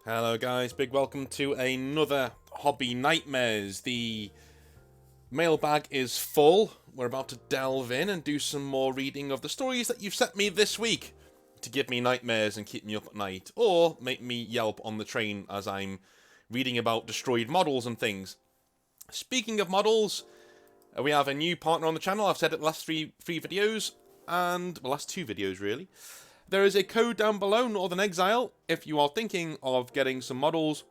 Hello guys, big welcome to another Hobby Nightmares. The mailbag is full. We're about to delve in and do some more reading of the stories that you've sent me this week to give me nightmares and keep me up at night, or make me yelp on the train as I'm reading about destroyed models and things. Speaking of models, we have a new partner on the channel. I've said it the last three videos, and the last two videos really. There is a code down below, Northern Exile, if you are thinking of getting some models.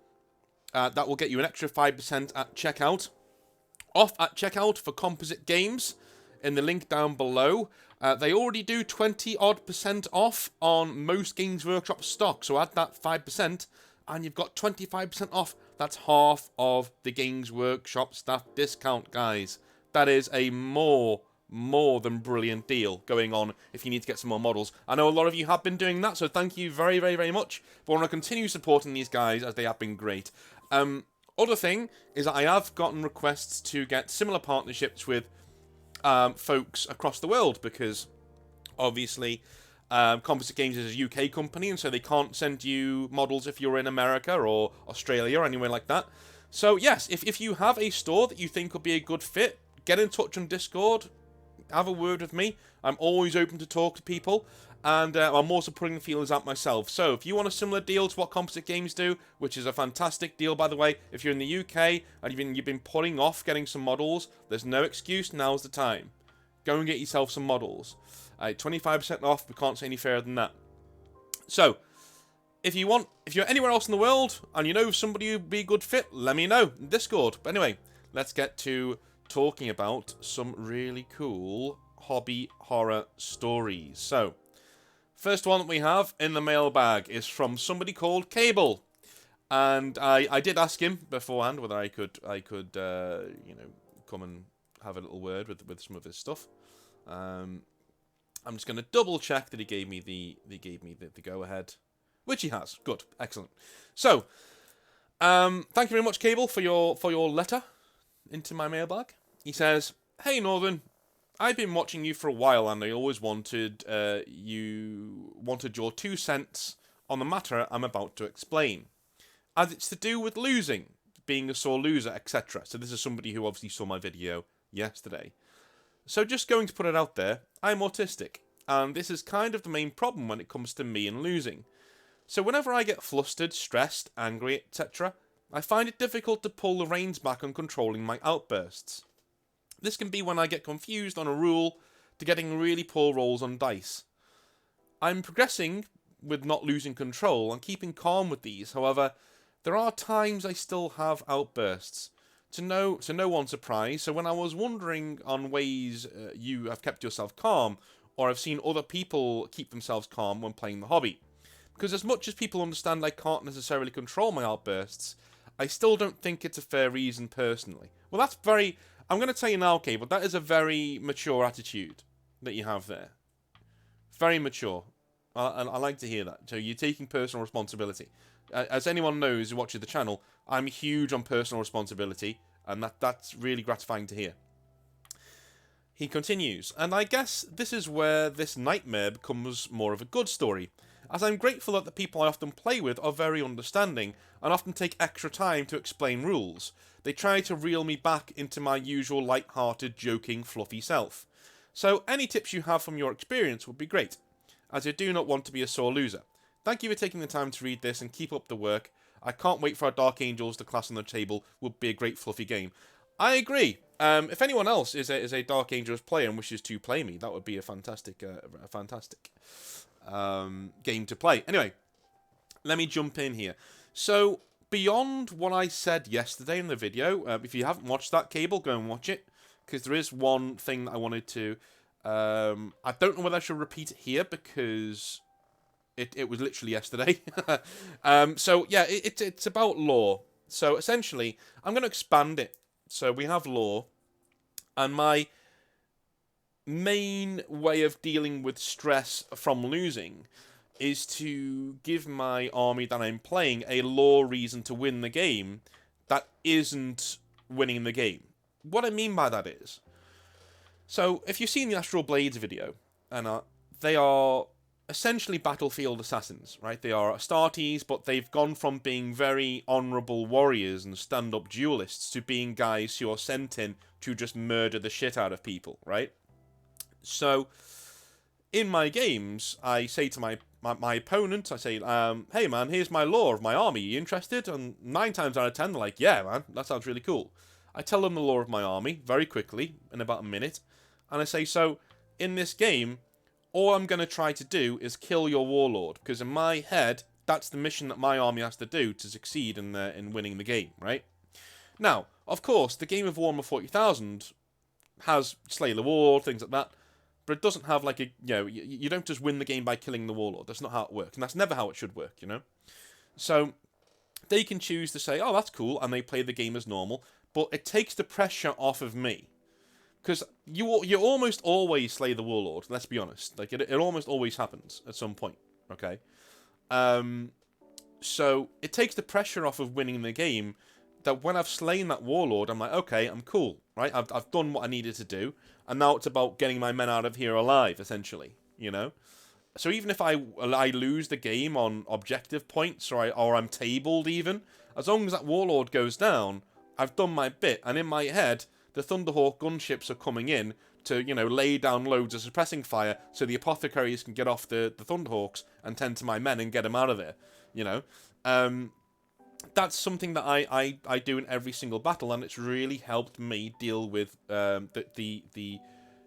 That will get you an extra 5% at checkout. Off at checkout for Composite Games, in the link down below. They already do 20-odd% off on most Games Workshop stock, so add that 5%, and you've got 25% off. That's half of the Games Workshop staff discount, guys. That is a more than brilliant deal going on if you need to get some more models. I know a lot of you have been doing that, so thank you very, very, very much. But I want to continue supporting these guys as they have been great. Other thing is that I have gotten requests to get similar partnerships with folks across the world, because obviously Composite Games is a UK company, and so they can't send you models if you're in America or Australia or anywhere like that. So yes, if you have a store that you think would be a good fit, get in touch on Discord. Have a word with me. I'm always open to talk to people, and I'm also putting the feelers out myself. So if you want a similar deal to what Composite Games do, which is a fantastic deal by the way, if you're in the UK and you've been putting off getting some models, there's no excuse. Now's the time. Go and get yourself some models. 25% off. We can't say any fairer than that. So if you're anywhere else in the world and you know somebody who'd be a good fit, let me know in Discord. But anyway, let's get to talking about some really cool hobby horror stories. So, first one that we have in the mailbag is from somebody called Cable, and I did ask him beforehand whether I could come and have a little word with some of his stuff. I'm just going to double check that he gave me the go ahead, which he has. Good, excellent. So, thank you very much, Cable, for your letter into my mailbag. He says, "Hey Northern, I've been watching you for a while, and I always wanted your 2 cents on the matter I'm about to explain, as it's to do with losing, being a sore loser, etc." So this is somebody who obviously saw my video yesterday. "So just going to put it out there, I'm autistic, and this is kind of the main problem when it comes to me and losing. So whenever I get flustered, stressed, angry, etc., I find it difficult to pull the reins back on controlling my outbursts. This can be when I get confused on a rule to getting really poor rolls on dice. I'm progressing with not losing control and keeping calm with these. However, there are times I still have outbursts. To no one's surprise, so when I was wondering on ways you have kept yourself calm, or have seen other people keep themselves calm when playing the hobby. Because as much as people understand I can't necessarily control my outbursts, I still don't think it's a fair reason personally." Well, that's very... I'm going to tell you now, Cable, that is a very mature attitude that you have there. Very mature. I like to hear that. So you're taking personal responsibility. As anyone knows who watches the channel, I'm huge on personal responsibility, and that's really gratifying to hear. He continues, "And I guess this is where this nightmare becomes more of a good story, as I'm grateful that the people I often play with are very understanding and often take extra time to explain rules. They try to reel me back into my usual light-hearted, joking, fluffy self. So any tips you have from your experience would be great, as I do not want to be a sore loser. Thank you for taking the time to read this and keep up the work. I can't wait for our Dark Angels to class on the table. Would be a great fluffy game." I agree. If anyone else is a Dark Angels player and wishes to play me, that would be a fantastic game to play. Anyway, let me jump in here. So, beyond what I said yesterday in the video, if you haven't watched that, Cable, go and watch it, because there is one thing that I wanted to... I don't know whether I should repeat it here, because it was literally yesterday. So, yeah, it's about law. So, essentially, I'm going to expand it. So, we have law, and my main way of dealing with stress from losing is to give my army that I'm playing a law reason to win the game that isn't winning the game. What I mean by that is, so if you've seen the Astral Blades video, and they are essentially battlefield assassins, right? They are Astartes, but they've gone from being very honourable warriors and stand-up duelists to being guys who are sent in to just murder the shit out of people, right? So, in my games, I say to my opponent, I say, hey man, here's my lore of my army, you interested? And 9 times out of 10, they're like, yeah man, that sounds really cool. I tell them the lore of my army, very quickly, in about a minute, and I say, so, in this game, all I'm going to try to do is kill your warlord, because in my head, that's the mission that my army has to do to succeed in winning the game, right? Now, of course, the game of Warhammer 40,000 has Slay the War, things like that, but it doesn't have like a, you don't just win the game by killing the warlord. That's not how it works, and that's never how it should work, So, they can choose to say, oh, that's cool, and they play the game as normal, but it takes the pressure off of me. Because you almost always slay the warlord, let's be honest. Like, it almost always happens at some point, okay? So, it takes the pressure off of winning the game, that when I've slain that warlord, I'm like, okay, I'm cool, right? I've done what I needed to do, and now it's about getting my men out of here alive, essentially, So even if I lose the game on objective points, or I'm tabled even, as long as that warlord goes down, I've done my bit, and in my head, the Thunderhawk gunships are coming in to, lay down loads of suppressing fire so the apothecaries can get off the Thunderhawks and tend to my men and get them out of there, That's something that I do in every single battle, and it's really helped me deal with the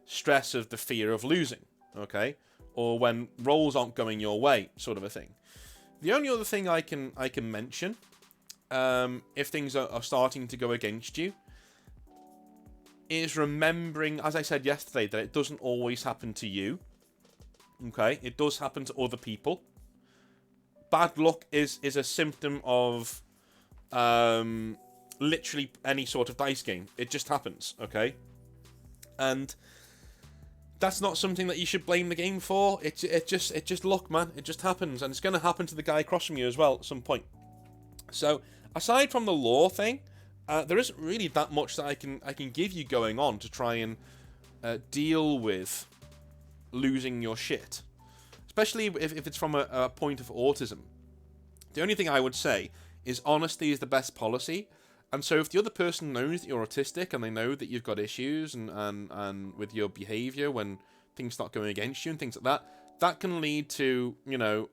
stress of the fear of losing, okay? Or when rolls aren't going your way, sort of a thing. The only other thing I can mention, if things are starting to go against you, is remembering, as I said yesterday, that it doesn't always happen to you. Okay? It does happen to other people. Bad luck is a symptom of literally any sort of dice game. It just happens, okay? And that's not something that you should blame the game for. It just luck, man. It just happens, and it's going to happen to the guy across from you as well at some point. So, aside from the lore thing, there isn't really that much that I can give you going on to try and deal with losing your shit, especially if it's from a point of autism. The only thing I would say is honesty is the best policy, and so if the other person knows that you're autistic and they know that you've got issues and with your behaviour when things start going against you and things like that, that can lead to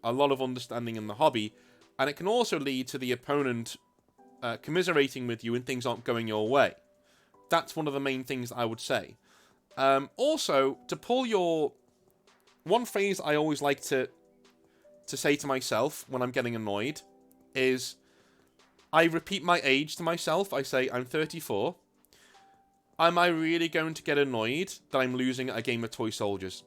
a lot of understanding in the hobby, and it can also lead to the opponent commiserating with you when things aren't going your way. That's one of the main things I would say. Also, to pull your... One phrase I always like to say to myself when I'm getting annoyed is, I repeat my age to myself. I say, I'm 34. Am I really going to get annoyed that I'm losing a game of toy soldiers?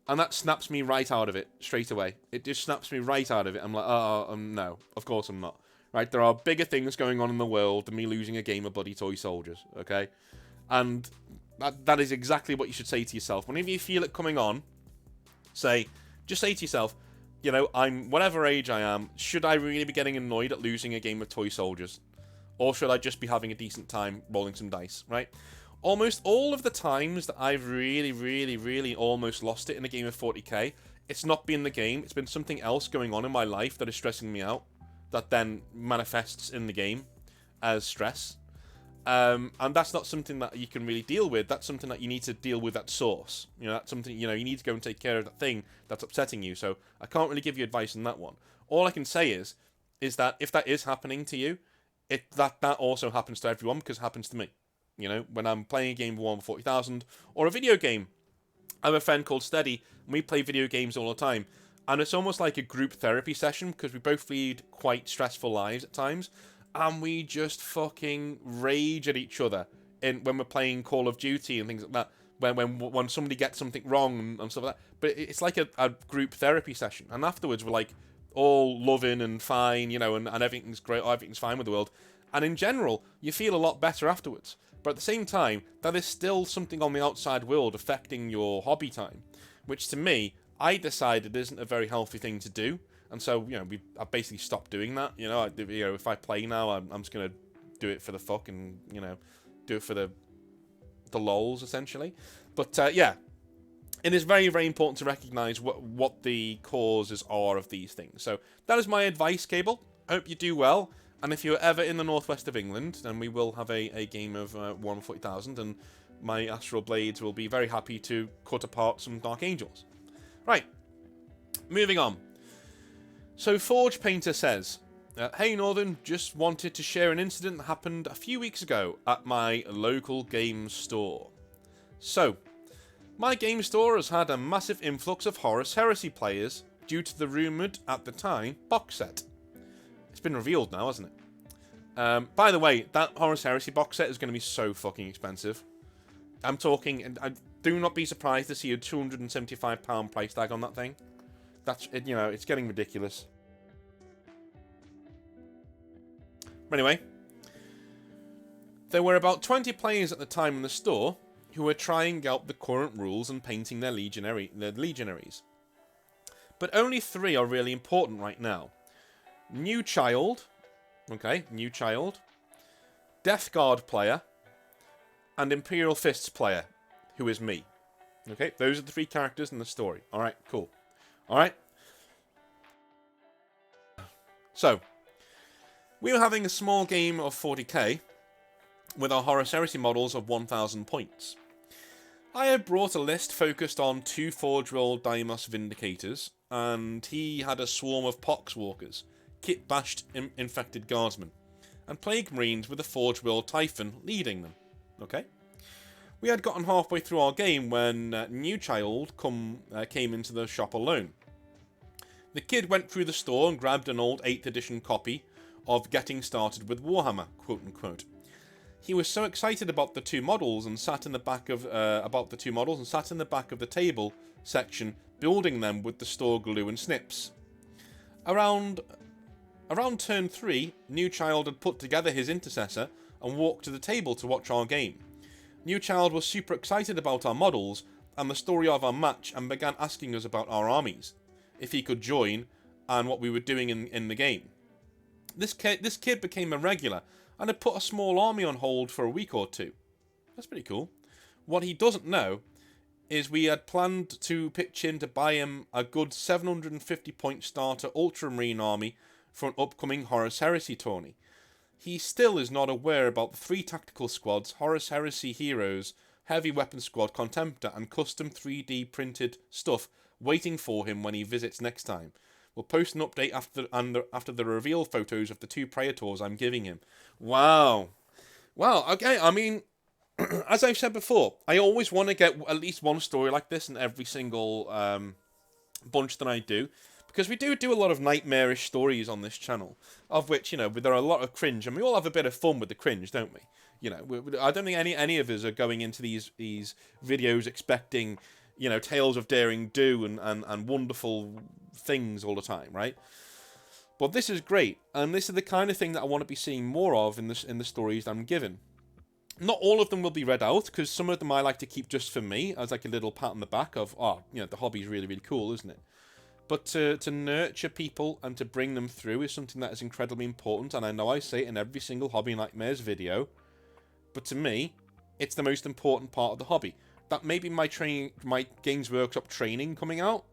And that snaps me right out of it, straight away. It just snaps me right out of it. I'm like, no, of course I'm not. Right, there are bigger things going on in the world than me losing a game of bloody toy soldiers, okay? And that is exactly what you should say to yourself. Whenever you feel it coming on, just say to yourself, I'm whatever age I am, should I really be getting annoyed at losing a game of toy soldiers? Or should I just be having a decent time rolling some dice, right? Almost all of the times that I've really, really, really almost lost it in a game of 40k, it's not been the game, it's been something else going on in my life that is stressing me out, that then manifests in the game as stress. And that's not something that you can really deal with. That's something that you need to deal with at source. That's something, you need to go and take care of that thing that's upsetting you. So I can't really give you advice on that one. All I can say is that if that is happening to you, that also happens to everyone, because it happens to me. When I'm playing a game of Warhammer 40,000 or a video game. I have a friend called Steady, and we play video games all the time. And it's almost like a group therapy session, because we both lead quite stressful lives at times. And we just fucking rage at each other when we're playing Call of Duty and things like that. When somebody gets something wrong and stuff like that. But it's like a group therapy session. And afterwards we're like all loving and fine, and everything's great, everything's fine with the world. And in general, you feel a lot better afterwards. But at the same time, that is still something on the outside world affecting your hobby time. Which to me, I decided isn't a very healthy thing to do. And so, I basically stopped doing that. If I play now, I'm just going to do it for the fuck and, do it for the lols, essentially. But, yeah, it is very, very important to recognise what the causes are of these things. So that is my advice, Cable. I hope you do well. And if you're ever in the northwest of England, then we will have a game of Warhammer 40,000, and my Astral Blades will be very happy to cut apart some Dark Angels. Right, moving on. So Forge Painter says, hey Northern, just wanted to share an incident that happened a few weeks ago at my local game store. So, my game store has had a massive influx of Horus Heresy players due to the rumoured, at the time, box set. It's been revealed now, hasn't it? By the way, that Horus Heresy box set is going to be so fucking expensive. I'm talking, and I do not be surprised to see a £275 price tag on that thing. That's, you know, it's getting ridiculous. But anyway, there were about 20 players at the time in the store who were trying out the current rules and painting their legionaries. But only 3 are really important right now. New Child, Death Guard player, and Imperial Fists player, who is me. Okay, those are the 3 characters in the story. Alright, cool. Alright. So, we were having a small game of 40k with our Horus Heresy models of 1000 points. I had brought a list focused on 2 Forge Roll Deimos Vindicators, and he had a swarm of Poxwalkers, kit-bashed infected guardsmen, and Plague Marines with a Forge Roll Typhon leading them. Okay? We had gotten halfway through our game when New Child came into the shop alone. The kid went through the store and grabbed an old 8th edition copy of Getting Started with Warhammer, quote-unquote. He was so excited about the 2 models and sat in the back of the table section, building them with the store glue and snips. Around turn 3, New Child had put together his intercessor and walked to the table to watch our game. New Child was super excited about our models and the story of our match and began asking us about our armies, if he could join, and what we were doing in the game. This kid became a regular and had put a small army on hold for a week or 2. That's pretty cool. What he doesn't know is we had planned to pitch in to buy him a good 750 point starter Ultramarine army for an upcoming Horus Heresy tourney. He still is not aware about the 3 tactical squads, Horus Heresy Heroes, Heavy Weapon Squad, Contemptor, and custom 3D printed stuff waiting for him when he visits next time. We'll post an update after the reveal photos of the 2 Praetors I'm giving him. Wow. Well, okay, I mean, as I've said before, I always want to get at least one story like this in every single bunch that I do. Because we do a lot of nightmarish stories on this channel, of which, you know, there are a lot of cringe, and we all have a bit of fun with the cringe, don't we? You know, I don't think any of us are going into these videos expecting, you know, tales of daring do and wonderful things all the time, right? But this is great, and this is the kind of thing that I want to be seeing more of in the stories that I'm given. Not all of them will be read out, because some of them I like to keep just for me, as like a little pat on the back of, oh, you know, the hobby's really, really cool, isn't it? But to nurture people and to bring them through is something that is incredibly important, and I know I say it in every single Hobby Nightmares video, but to me, it's the most important part of the hobby. That may be my Games Workshop training coming out,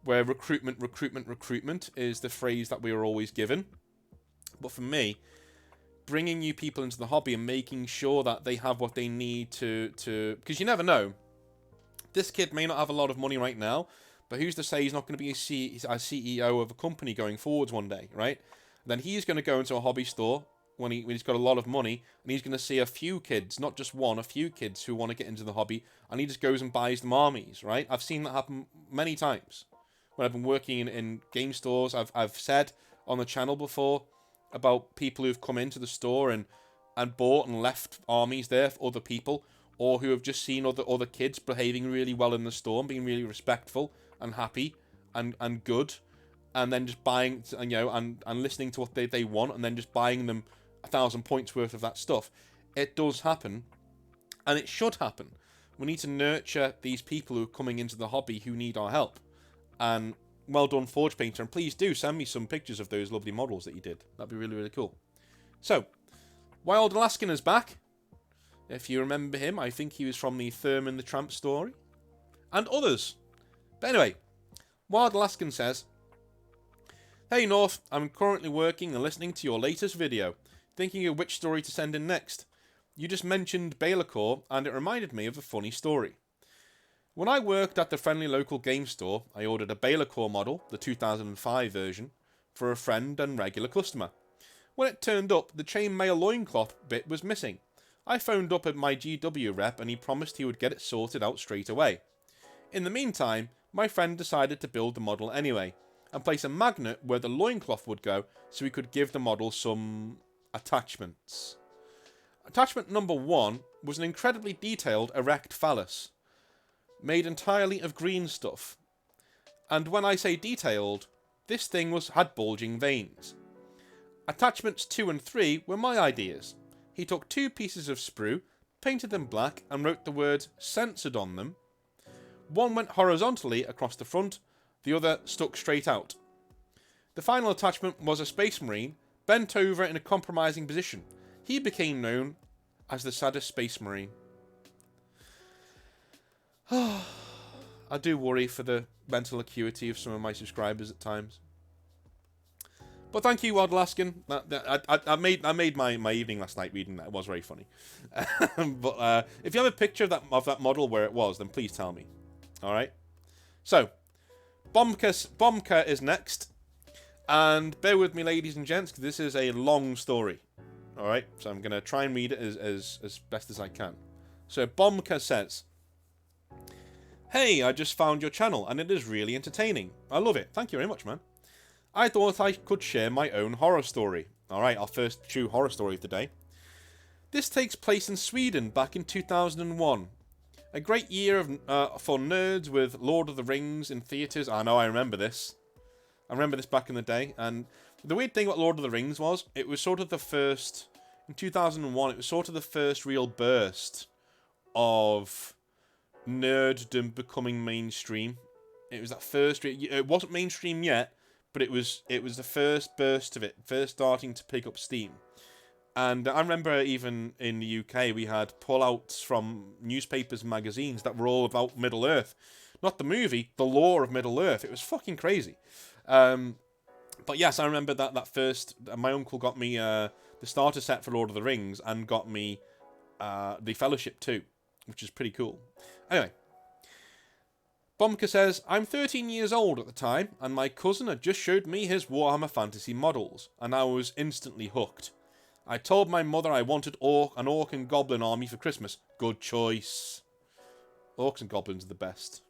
where recruitment is the phrase that we are always given. But for me, bringing new people into the hobby and making sure that they have what they need to because you never know. This kid may not have a lot of money right now, but who's to say he's not going to be a CEO of a company going forwards one day, right? Then he's going to go into a hobby store when he's got a lot of money, and he's going to see a few kids, not just one, a few kids who want to get into the hobby, and he just goes and buys them armies, right? I've seen that happen many times. When I've been working in game stores, I've said on the channel before about people who've come into the store and bought and left armies there for other people, or who have just seen other kids behaving really well in the store and being really respectful and happy and good, and then just buying, you know, and listening to what they want, and then just buying them 1,000 points worth of that stuff. It does happen, and it should happen. We need to nurture these people who are coming into the hobby who need our help. And well done, Forge Painter, and please do send me some pictures of those lovely models that you did. That'd be really, really cool. So, Wild Alaskan is back. If you remember him, I think he was from the Thurman the Tramp story. and others. But anyway, Wild Alaskan says, "Hey North, I'm currently working and listening to your latest video, thinking of which story to send in next. You just mentioned Baylor and it reminded me of a funny story. When I worked at the friendly local game store, I ordered a Baylor model, the 2005 version, for a friend and regular customer. When it turned up, the chainmail loincloth bit was missing. I phoned up at my GW rep and he promised he would get it sorted out straight away. In the meantime, my friend decided to build the model anyway, and place a magnet where the loincloth would go so we could give the model some attachments. Attachment number 1 was an incredibly detailed erect phallus, made entirely of green stuff. And when I say detailed, this thing had bulging veins. Attachments 2 and 3 were my ideas. He took 2 pieces of sprue, painted them black, and wrote the words censored on them. One went horizontally across the front, the other stuck straight out. The final attachment was a space marine, bent over in a compromising position. He became known as the saddest space marine." I do worry for the mental acuity of some of my subscribers at times. But thank you, Wild Alaskan. I made my evening last night reading that. It was very funny. But if you have a picture of that model where it was, then please tell me. All right. So, Bomka is next, and bear with me, ladies and gents, because this is a long story. All right. So I'm gonna try and read it as best as I can. So Bomka says, "Hey, I just found your channel, and it is really entertaining. I love it. Thank you very much, man. I thought I could share my own horror story." Alright, our first true horror story of the day. "This takes place in Sweden back in 2001. A great year for nerds with Lord of the Rings in theatres." I know, I remember this. I remember this back in the day. And the weird thing about Lord of the Rings was, it was sort of the first, in 2001, it was sort of the first real burst of nerddom becoming mainstream. It was that first, it wasn't mainstream yet, but it was the first burst of it, first starting to pick up steam. And I remember even in the UK, we had pullouts from newspapers and magazines that were all about Middle-earth. Not the movie, the lore of Middle-earth. It was fucking crazy. But yes, I remember that first, my uncle got me the starter set for Lord of the Rings and got me the Fellowship too, which is pretty cool. Anyway. Bomka says, "I'm 13 years old at the time, and my cousin had just showed me his Warhammer Fantasy models, and I was instantly hooked. I told my mother I wanted an orc and goblin army for Christmas. Good choice. Orcs and goblins are the best.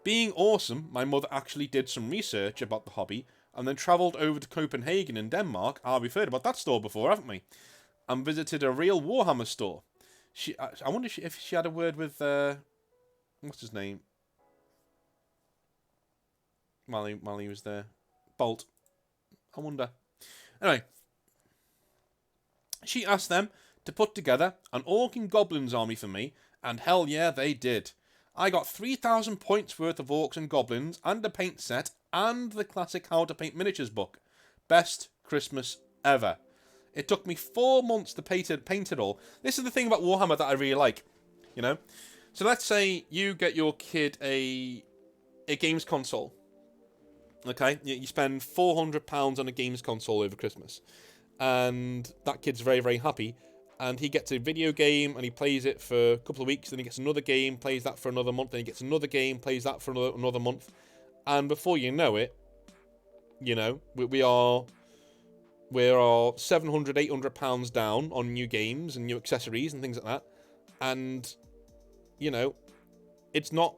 Being awesome, my mother actually did some research about the hobby, and then travelled over to Copenhagen in Denmark. We've heard about that store before, haven't we? And visited a real Warhammer store. I wonder if she had a word with... what's his name? While he was there. Bolt. I wonder. Anyway. She asked them to put together an Orc and Goblins army for me, and hell yeah, they did. I got 3,000 points worth of Orcs and Goblins, and a paint set, and the classic How to Paint Miniatures book. Best Christmas ever. It took me 4 months to paint it all. This is the thing about Warhammer that I really like. You know? So let's say you get your kid a games console. Okay? You spend £400 on a games console over Christmas. And that kid's very, very happy. And he gets a video game and he plays it for a couple of weeks. Then he gets another game, plays that for another month. Then he gets another game, plays that for another month. And before you know it, you know, we're £700, £800 down on new games and new accessories and things like that. And... you know, it's not...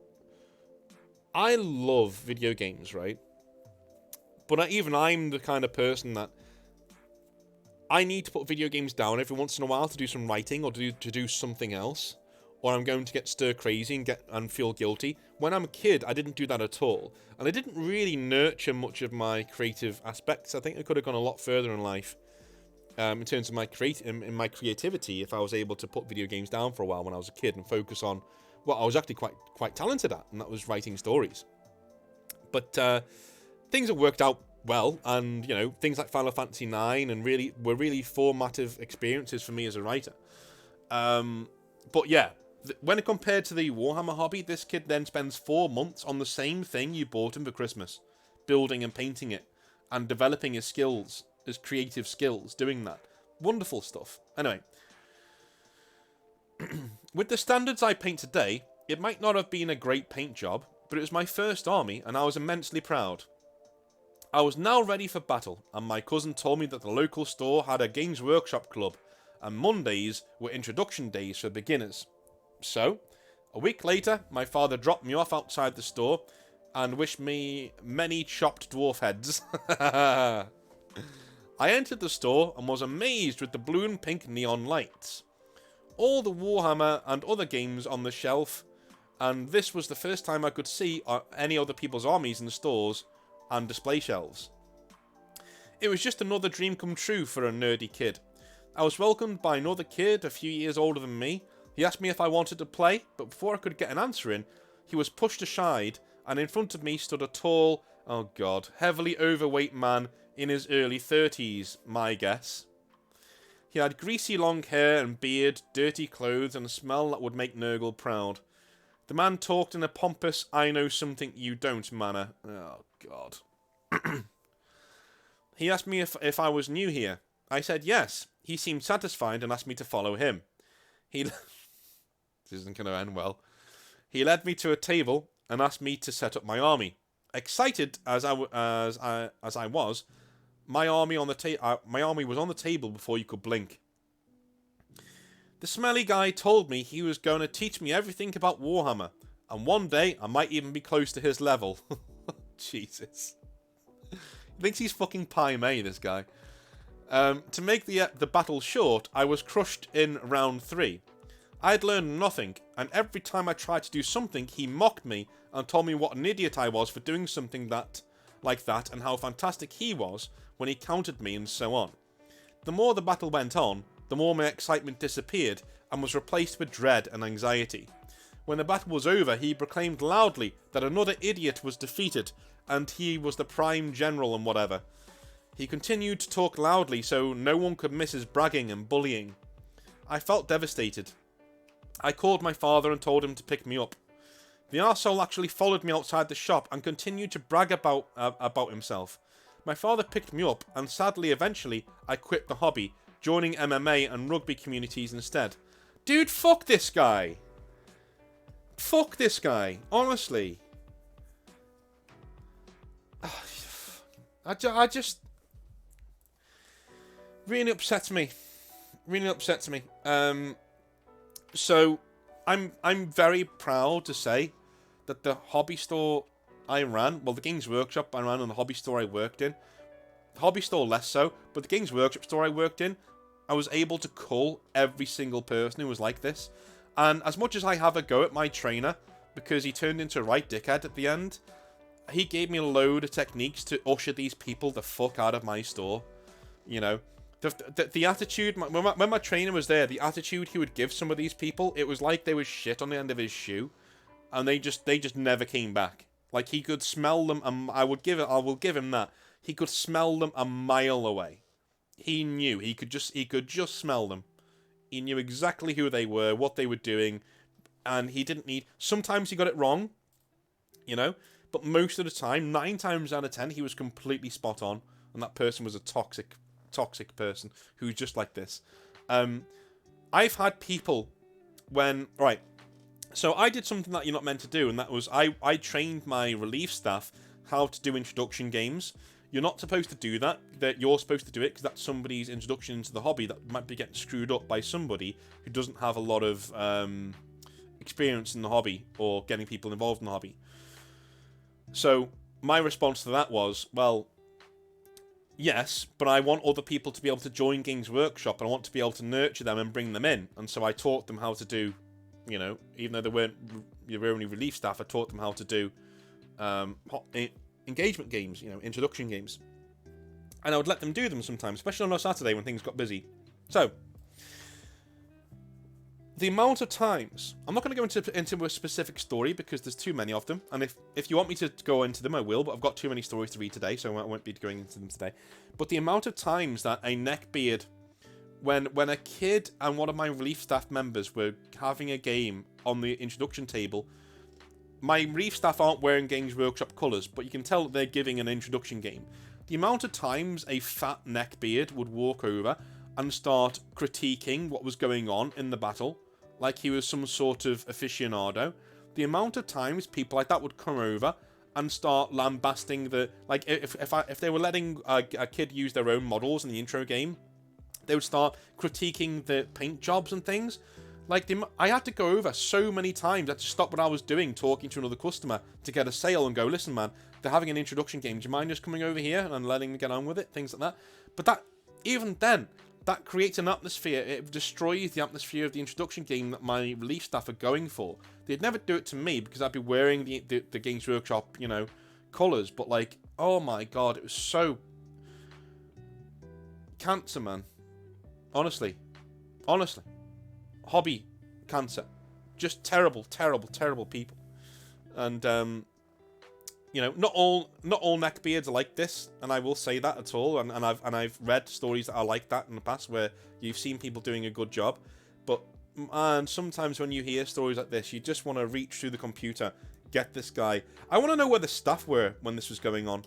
I love video games, right? But I'm the kind of person that I need to put video games down every once in a while to do some writing or to do something else. Or I'm going to get stir crazy and feel guilty. When I'm a kid, I didn't do that at all. And I didn't really nurture much of my creative aspects. I think I could have gone a lot further in life. In terms of my creativity, if I was able to put video games down for a while when I was a kid and focus on what I was actually quite talented at, and that was writing stories. But things have worked out well, and you know, things like Final Fantasy IX and were really formative experiences for me as a writer. But yeah, when compared to the Warhammer hobby, this kid then spends 4 months on the same thing you bought him for Christmas, building and painting it, and developing his skills, his creative skills, doing that. Wonderful stuff. Anyway, with the standards I paint today, it might not have been a great paint job, but it was my first army, and I was immensely proud. I was now ready for battle, and my cousin told me that the local store had a Games Workshop club, and Mondays were introduction days for beginners. So, a week later, my father dropped me off outside the store, and wished me many chopped dwarf heads. I entered the store, and was amazed with the blue and pink neon lights. All the Warhammer and other games on the shelf, and this was the first time I could see any other people's armies in the stores and display shelves. It was just another dream come true for a nerdy kid. I was welcomed by another kid a few years older than me. He asked me if I wanted to play, but before I could get an answer in, he was pushed aside, and in front of me stood a tall, oh god, heavily overweight man in his early 30s, my guess. He had greasy long hair and beard, dirty clothes, and a smell that would make Nurgle proud. The man talked in a pompous, I know something you don't manner. Oh, God. He asked me if I was new here. I said yes. He seemed satisfied and asked me to follow him. This isn't going to end well. He led me to a table and asked me to set up my army. Excited as I was, my army was on the table before you could blink. The smelly guy told me he was going to teach me everything about Warhammer, and one day I might even be close to his level. Jesus. He thinks he's fucking Pai Mei, this guy. To make the battle short, I was crushed in round 3. I had learned nothing, and every time I tried to do something, he mocked me and told me what an idiot I was for doing something like that, and how fantastic he was when he countered me, and so on. The more the battle went on, the more my excitement disappeared and was replaced with dread and anxiety. When the battle was over, he proclaimed loudly that another idiot was defeated, and he was the prime general and whatever. He continued to talk loudly so no one could miss his bragging and bullying. I felt devastated. I called my father and told him to pick me up. The arsehole actually followed me outside the shop and continued to brag about himself. My father picked me up, and sadly eventually I quit the hobby, joining MMA and rugby communities instead. Dude, fuck this guy. Fuck this guy, honestly. I just really upsets me. Really upsets me. So I'm very proud to say that the hobby store I ran, well, the Games Workshop I ran and the hobby store I worked in, the hobby store less so, but the Games Workshop store I worked in, I was able to cull every single person who was like this. And as much as I have a go at my trainer, because he turned into a right dickhead at the end, he gave me a load of techniques to usher these people the fuck out of my store. You know, the attitude, when my trainer was there, the attitude he would give some of these people, it was like they was shit on the end of his shoe, and they just never came back. Like, he could smell them, and I will give him that. He could smell them a mile away. He knew. He could just smell them. He knew exactly who they were, what they were doing, and he didn't need... Sometimes he got it wrong, you know, but most of the time, 9 times out of 10, he was completely spot on, and that person was a toxic person who's just like this. I've had people when... Right, so I did something that you're not meant to do, and that was I trained my relief staff how to do introduction games. You're not supposed to do that. That you're supposed to do it because that's somebody's introduction into the hobby that might be getting screwed up by somebody who doesn't have a lot of experience in the hobby or getting people involved in the hobby. So my response to that was, well, yes, but I want other people to be able to join Games Workshop, and I want to be able to nurture them and bring them in. And so I taught them how to do, you know, even though they weren't your only relief staff, I taught them how to do engagement games, you know, introduction games. And I would let them do them sometimes, especially on a Saturday when things got busy. So, the amount of times... I'm not going to go into a specific story because there's too many of them. And if you want me to go into them, I will, but I've got too many stories to read today, so I won't be going into them today. But the amount of times that a neckbeard... When a kid and one of my relief staff members were having a game on the introduction table. My Reef staff aren't wearing Games Workshop colours, but you can tell that they're giving an introduction game. The amount of times a fat neckbeard would walk over and start critiquing what was going on in the battle, like he was some sort of aficionado. The amount of times people like that would come over and start lambasting the... Like, if they were letting a kid use their own models in the intro game, they would start critiquing the paint jobs and things. Like, I had to go over so many times. I had to stop what I was doing, talking to another customer, to get a sale and go, listen, man, they're having an introduction game. Do you mind just coming over here and letting me get on with it? Things like that. But that, even then, that creates an atmosphere. It destroys the atmosphere of the introduction game that my relief staff are going for. They'd never do it to me because I'd be wearing the Games Workshop, you know, colours. But, like, oh my god, it was so... Cancer, man. Honestly. Hobby cancer. Just terrible, terrible, terrible people. And, you know, not all neckbeards are like this, and I will say that at all. And I've read stories that are like that in the past where you've seen people doing a good job. But and sometimes when you hear stories like this, you just want to reach through the computer, get this guy. I want to know where the staff were when this was going on.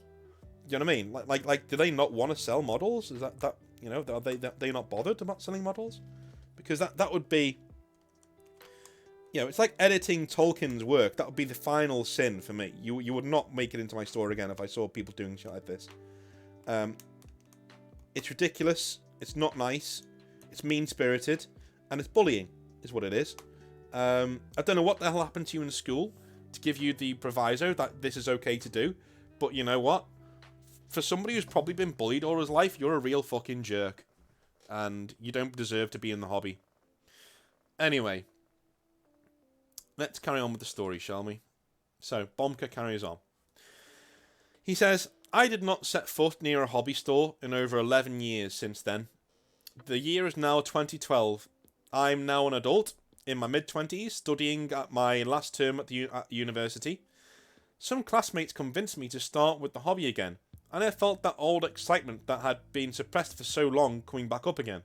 You know what I mean? Like, do they not want to sell models? Is that you know, are they not bothered about selling models? Because that would be, you know, it's like editing Tolkien's work. That would be the final sin for me. You would not make it into my store again if I saw people doing shit like this. It's ridiculous. It's not nice. It's mean-spirited. And it's bullying, is what it is. I don't know what the hell happened to you in school to give you the proviso that this is okay to do. But you know what? For somebody who's probably been bullied all his life, you're a real fucking jerk. And you don't deserve to be in the hobby. Anyway. Let's carry on with the story, shall we? So, Bomka carries on. He says, I did not set foot near a hobby store in over 11 years since then. The year is now 2012. I'm now an adult, in my mid-20s, studying at my last term at university. Some classmates convinced me to start with the hobby again, and I felt that old excitement that had been suppressed for so long coming back up again.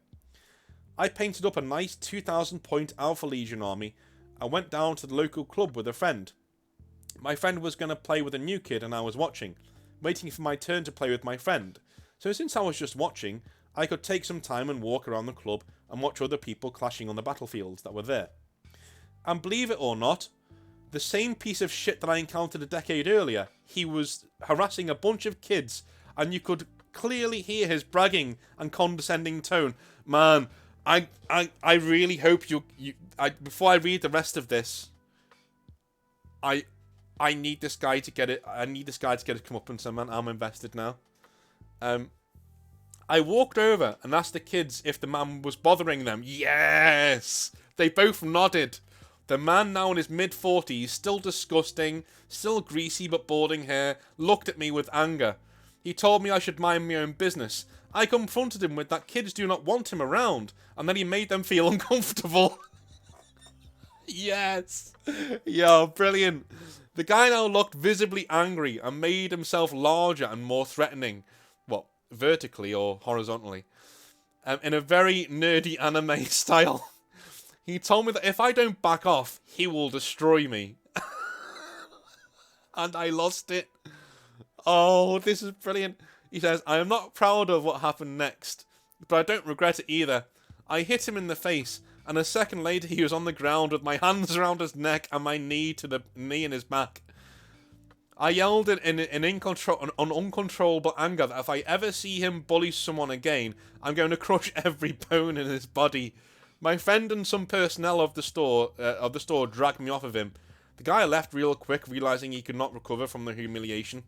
I painted up a nice 2,000 point Alpha Legion army and went down to the local club with a friend. My friend was going to play with a new kid and I was watching, waiting for my turn to play with my friend. So since I was just watching, I could take some time and walk around the club and watch other people clashing on the battlefields that were there. And believe it or not, the same piece of shit that I encountered a decade earlier, he was harassing a bunch of kids, and you could clearly hear his bragging and condescending tone. Man, I really hope before I read the rest of this, I need this guy to get it. I need this guy to get his comeuppance, man. I'm invested now. I walked over and asked the kids if the man was bothering them. Yes! They both nodded. The man, now in his mid-40s, still disgusting, still greasy but balding hair, looked at me with anger. He told me I should mind my own business. I confronted him with that kids do not want him around, and then he made them feel uncomfortable. Yes! Yo, brilliant. The guy now looked visibly angry and made himself larger and more threatening. Well, vertically or horizontally. In a very nerdy anime style. He told me that if I don't back off, he will destroy me. And I lost it. Oh, this is brilliant. He says, I am not proud of what happened next, but I don't regret it either. I hit him in the face, and a second later he was on the ground with my hands around his neck and my knee in his back. I yelled in uncontrollable anger that if I ever see him bully someone again, I'm going to crush every bone in his body. My friend and some personnel of the store dragged me off of him. The guy left real quick, realizing he could not recover from the humiliation.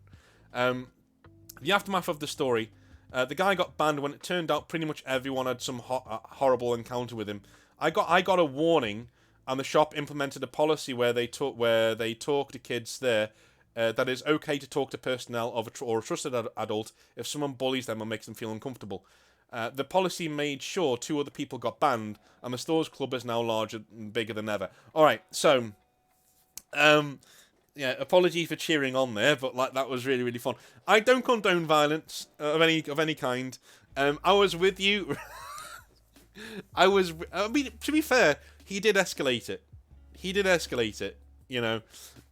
The aftermath of the story, the guy got banned when it turned out pretty much everyone had some horrible encounter with him. I got a warning, and the shop implemented a policy where they talk to kids there that it's okay to talk to personnel or a trusted adult if someone bullies them or makes them feel uncomfortable. The policy made sure 2 other people got banned, and the store's club is now larger and bigger than ever. Alright, so, yeah, apology for cheering on there, but like that was really, really fun. I don't condone violence of any kind. I was with you. I mean, to be fair, he did escalate it. he did escalate it, you know.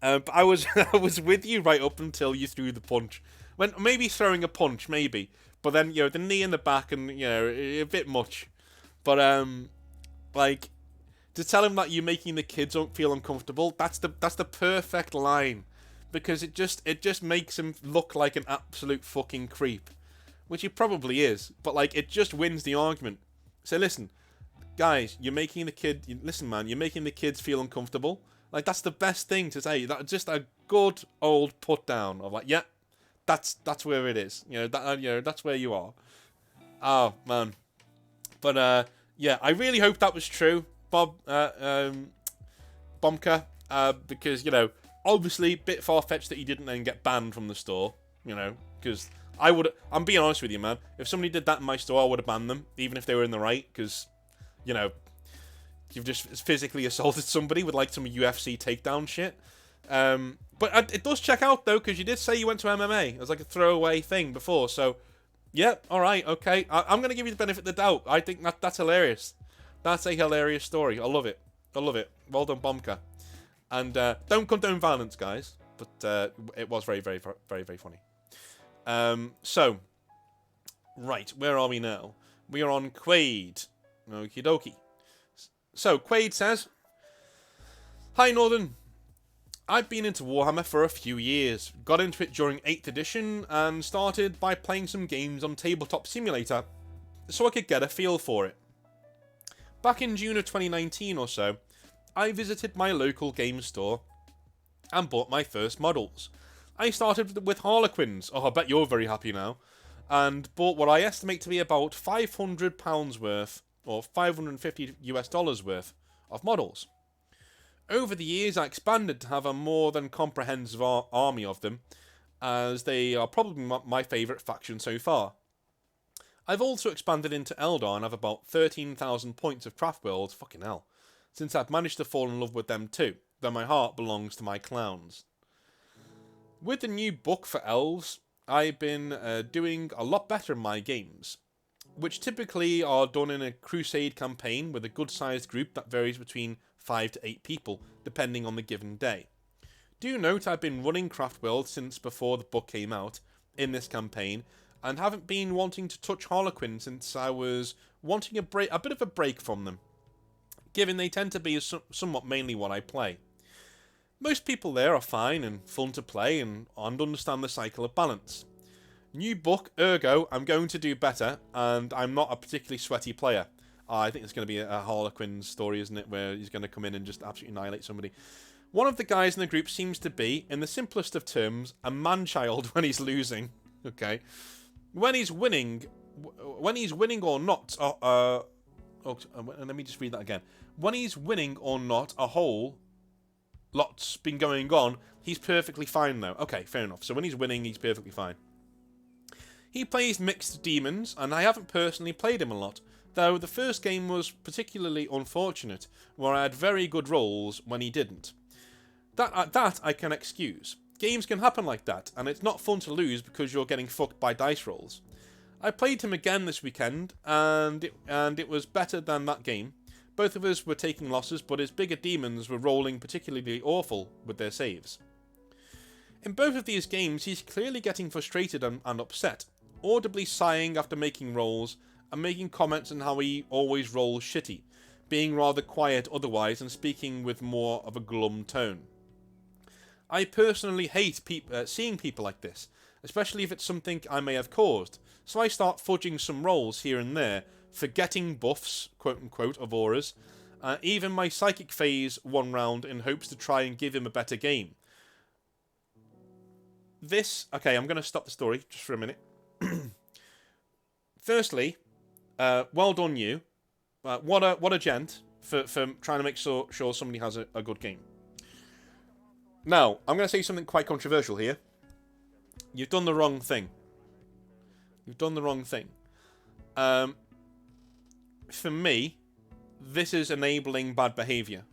But I was I was with you right up until you threw the punch. When maybe throwing a punch, maybe, but then the knee in the back and a bit much. But like to tell him that you're making the kids don't feel uncomfortable. That's the perfect line, because it just makes him look like an absolute fucking creep, which he probably is. But like it just wins the argument. So listen, guys, you're making the kid. Listen, man, you're making the kids feel uncomfortable. Like that's the best thing to say. That's just a good old put down of like, yeah, that's where it is. That's where you are. Oh man, but yeah, I really hope that was true, Bomka, because obviously a bit far fetched that he didn't then get banned from the store. Because I'm being honest with you, man. If somebody did that in my store, I would have banned them, even if they were in the right, because you've just physically assaulted somebody with like some UFC takedown shit. But it does check out though, because you did say you went to MMA. It was like a throwaway thing before, so yeah, all right, okay. I'm gonna give you the benefit of the doubt. I think that's hilarious. That's a hilarious story. I love it. I love it. Well done, Bomka. And don't condone violence, guys. But it was very, very, very, very funny. So, right, where are we now? We are on Quaid. Okie dokie. So, Quaid says, "Hi, Northern. I've been into Warhammer for a few years. Got into it during 8th edition and started by playing some games on Tabletop Simulator so I could get a feel for it. Back in June of 2019 or so, I visited my local game store and bought my first models. I started with Harlequins, I bet you're very happy now, and bought what I estimate to be about £500 worth, or $550 worth, of models. Over the years, I expanded to have a more than comprehensive army of them, as they are probably my favourite faction so far. I've also expanded into Eldar and have about 13,000 points of craft worlds, fucking hell, since I've managed to fall in love with them too, though my heart belongs to my clowns. With the new book for elves, I've been doing a lot better in my games, which typically are done in a crusade campaign with a good-sized group that varies between 5 to 8 people, depending on the given day. Do note I've been running Craft World since before the book came out in this campaign, and haven't been wanting to touch Harlequin since I was wanting a bit of a break from them, given they tend to be somewhat mainly what I play. Most people there are fine and fun to play and understand the cycle of balance. New book, ergo, I'm going to do better, and I'm not a particularly sweaty player. I think it's going to be a Harlequin story, isn't it, where he's going to come in and just absolutely annihilate somebody. One of the guys in the group seems to be, in the simplest of terms, a man-child when he's losing. Okay, when he's winning or not. Let me just read that again. When he's winning or not, a whole lot's been going on. He's perfectly fine though. Okay, fair enough. So when he's winning, he's perfectly fine. He plays mixed demons, and I haven't personally played him a lot. Though the first game was particularly unfortunate, where I had very good rolls when he didn't. That I can excuse. Games can happen like that, and it's not fun to lose because you're getting fucked by dice rolls. I played him again this weekend, and it was better than that game. Both of us were taking losses, but his bigger demons were rolling particularly awful with their saves. In both of these games, he's clearly getting frustrated and upset, audibly sighing after making rolls, and making comments on how he always rolls shitty, being rather quiet otherwise and speaking with more of a glum tone. I personally hate seeing people like this, especially if it's something I may have caused, so I start fudging some rolls here and there, forgetting buffs, quote-unquote, of auras, even my psychic phase one round in hopes to try and give him a better game. Okay, I'm going to stop the story just for a minute. Firstly, well done you. What a gent for trying to make sure somebody has a good game. Now, I'm going to say something quite controversial here. You've done the wrong thing. You've done the wrong thing. For me, this is enabling bad behaviour.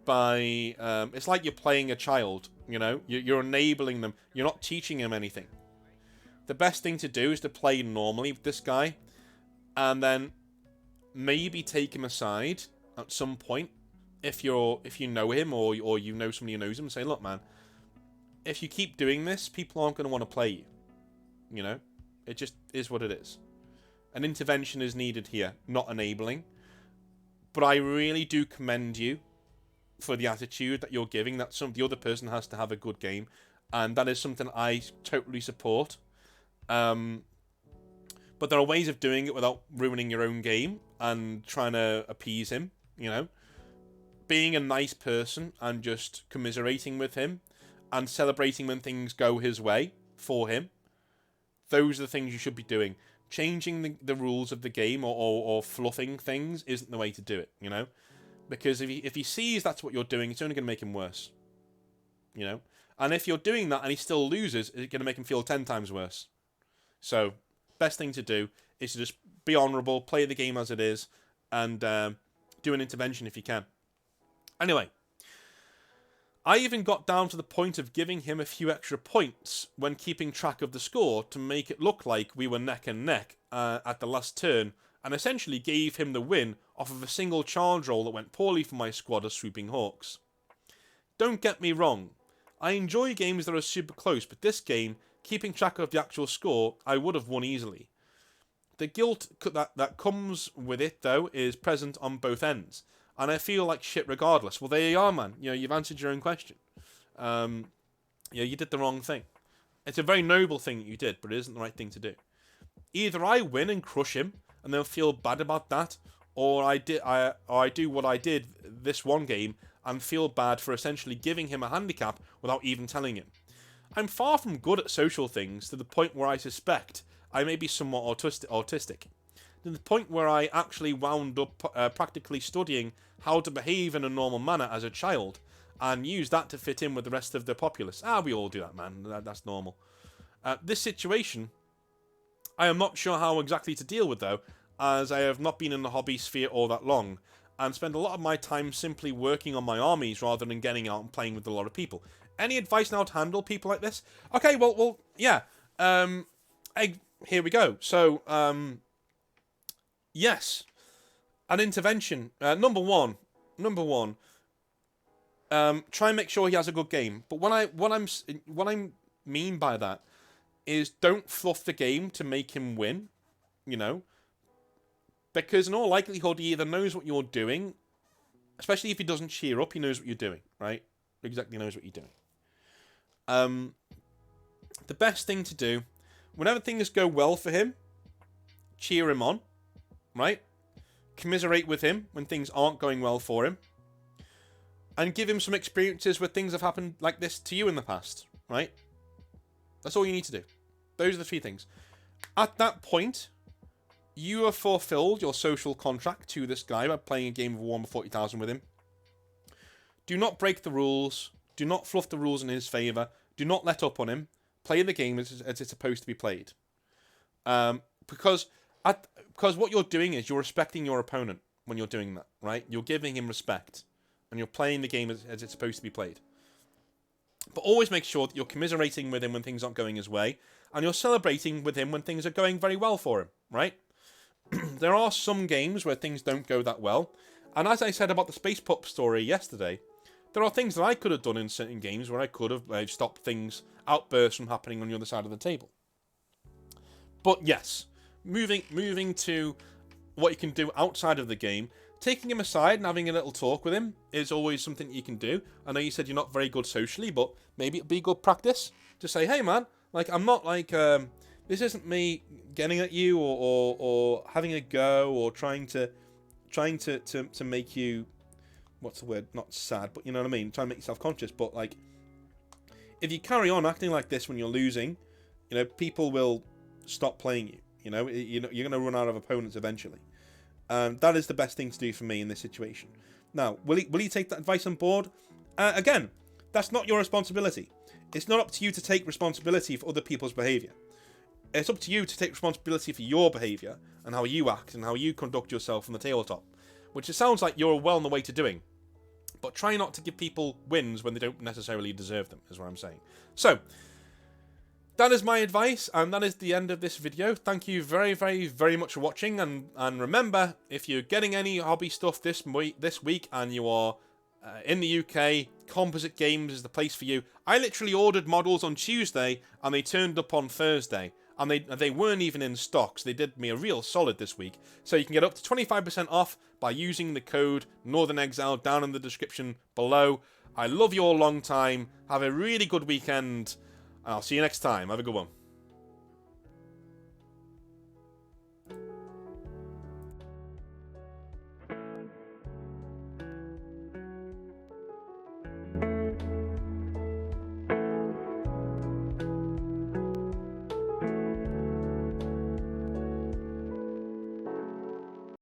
It's like you're playing a child, You're enabling them. You're not teaching them anything. The best thing to do is to play normally with this guy, and then maybe take him aside at some point if you know him or you know somebody who knows him, say, look, man, if you keep doing this, people aren't going to want to play you. You know, it just is what it is. An intervention is needed here, not enabling. But I really do commend you for the attitude that you're giving. That the other person has to have a good game, and that is something I totally support. But there are ways of doing it without ruining your own game and trying to appease him. You know, being a nice person and just commiserating with him and celebrating when things go his way for him. Those are the things you should be doing. Changing the rules of the game or fluffing things isn't the way to do it, you know? Because if he sees that's what you're doing, it's only going to make him worse. You know? And if you're doing that and he still loses, it's going to make him feel 10 times worse. So, best thing to do is to just be honourable, play the game as it is, and do an intervention if you can. Anyway, I even got down to the point of giving him a few extra points when keeping track of the score to make it look like we were neck and neck at the last turn, and essentially gave him the win off of a single charge roll that went poorly for my squad of Swooping Hawks. Don't get me wrong, I enjoy games that are super close, but this game, keeping track of the actual score, I would have won easily. The guilt that comes with it, though, is present on both ends. And I feel like shit regardless. Well, there you are, man. You know, you've answered your own question. You did the wrong thing. It's a very noble thing that you did, but it isn't the right thing to do. Either I win and crush him, and then feel bad about that, or I do what I did this one game and feel bad for essentially giving him a handicap without even telling him. I'm far from good at social things to the point where I suspect I may be somewhat autistic. To the point where I actually wound up practically studying how to behave in a normal manner as a child, and use that to fit in with the rest of the populace. We all do that, man. That's normal. This situation, I am not sure how exactly to deal with, though, as I have not been in the hobby sphere all that long, and spend a lot of my time simply working on my armies rather than getting out and playing with a lot of people. Any advice now to handle people like this? Okay, well, yeah. Here we go. So, yes, an intervention. Number one. Try and make sure he has a good game. But what I mean by that is don't fluff the game to make him win. You know, because in all likelihood he either knows what you're doing, especially if he doesn't cheer up. He knows what you're doing, right? Exactly knows what you're doing. The best thing to do, whenever things go well for him, cheer him on. Right? Commiserate with him when things aren't going well for him. And give him some experiences where things have happened like this to you in the past. Right? That's all you need to do. Those are the 3 things. At that point, you have fulfilled your social contract to this guy by playing a game of Warhammer 40,000 with him. Do not break the rules. Do not fluff the rules in his favour. Do not let up on him. Play the game as it's supposed to be played. Because what you're doing is you're respecting your opponent when you're doing that, right? You're giving him respect, and you're playing the game as it's supposed to be played. But always make sure that you're commiserating with him when things aren't going his way, and you're celebrating with him when things are going very well for him, right? There are some games where things don't go that well, and as I said about the Space Pup story yesterday, there are things that I could have done in certain games where I could have stopped outbursts from happening on the other side of the table. But yes, moving to what you can do outside of the game, taking him aside and having a little talk with him is always something you can do. I know you said you're not very good socially, but maybe it'd be good practice to say, hey man, like I'm not like this isn't me getting at you or having a go or trying to make you, what's the word, not sad, but you know what I mean, trying to make you self-conscious. But like, if you carry on acting like this when you're losing, you know, people will stop playing you. You know, you're going to run out of opponents eventually. That is the best thing to do for me in this situation. Now, will he take that advice on board? Again, that's not your responsibility. It's not up to you to take responsibility for other people's behaviour. It's up to you to take responsibility for your behaviour and how you act and how you conduct yourself on the tabletop, which it sounds like you're well on the way to doing. But try not to give people wins when they don't necessarily deserve them, is what I'm saying. So, that is my advice, and that is the end of this video. Thank you very, very, very much for watching, and remember, if you're getting any hobby stuff this week and you are in the UK, Composite Games is the place for you. I literally ordered models on Tuesday, and they turned up on Thursday. And they weren't even in stock, so they did me a real solid this week. So you can get up to 25% off by using the code Northern Exile down in the description below. I love you all long time. Have a really good weekend. And I'll see you next time. Have a good one.